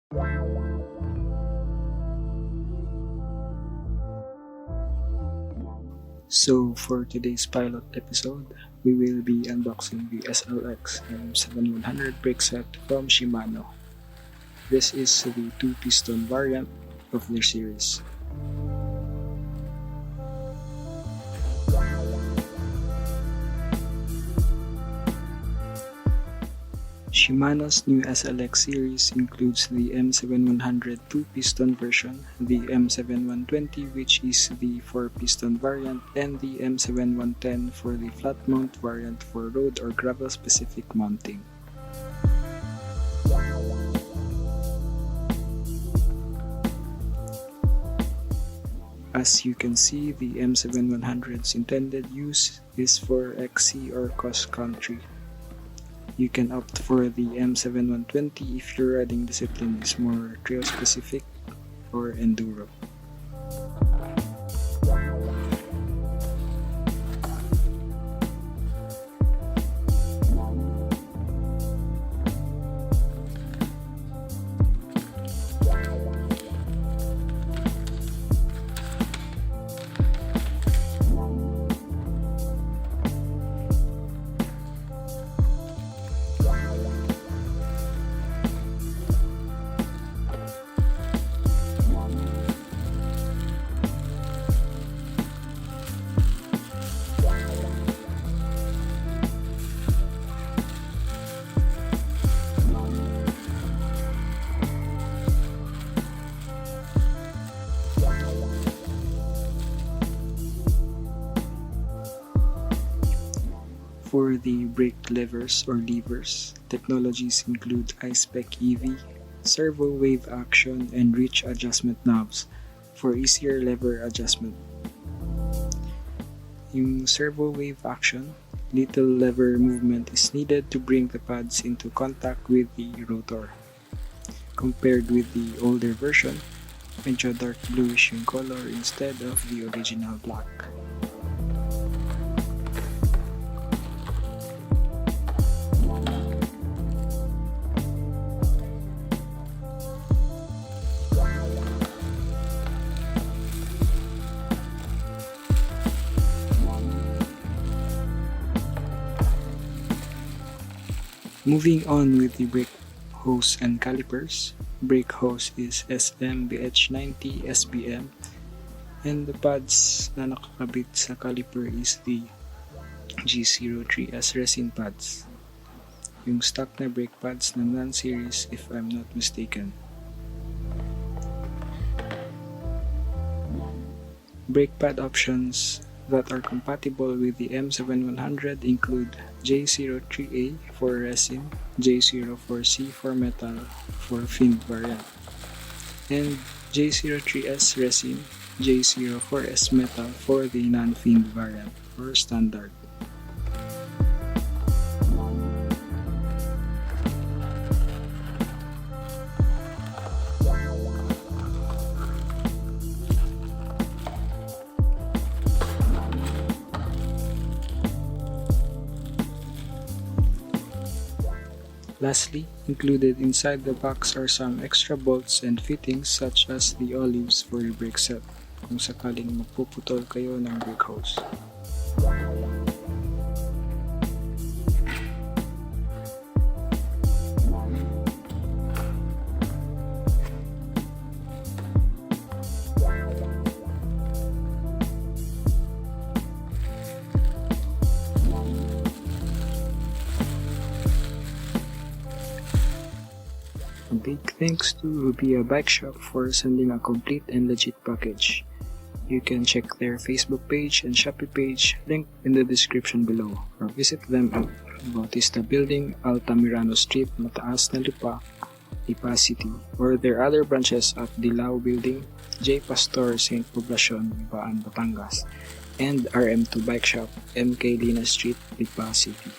So for today's pilot episode, we will be unboxing the SLX M7100 brake set from Shimano. This is the 2-piston variant of their series. Shimano's new SLX series includes the M7100 2-piston version, the M7120 which is the 4-piston variant, and the M7110 for the flat mount variant for road or gravel specific mounting. As you can see, the M7100's intended use is for XC or cross country. You can opt for the M7120 if your riding discipline is more trail specific or enduro. For the brake levers or levers, technologies include I-SPEC EV, Servo wave action, and reach adjustment knobs for easier lever adjustment. Yung Servo wave action, little lever movement is needed to bring the pads into contact with the rotor. Compared with the older version, medyo dark bluish yung color instead of the original black. Moving on with the brake hose and calipers, brake hose is SM BH90 SBM, and the pads na nakakabit sa caliper is the G03S resin pads. Yung stock na brake pads ng non-series if I'm not mistaken. Brake pad options that are compatible with the M7100 include J03A for resin, J04C for metal for finned variant, and J03S resin, J04S metal for the non-finned variant or standard. Lastly, included inside the box are some extra bolts and fittings such as the olives for your brake set kung sakaling magpuputol kayo ng brake hose. A big thanks to RUBIA Bike Shop for sending a complete and legit package. You can check their Facebook page and Shopee page linked in the description below, or visit them at Bautista Building, Altamirano Street, Mataas na Lupa, Lipa City, or their other branches at Dilao Building, J. Pastor, St. Poblacion, Ibaan, Batangas, and RM2 Bike Shop, MK Lina Street, Lipa City.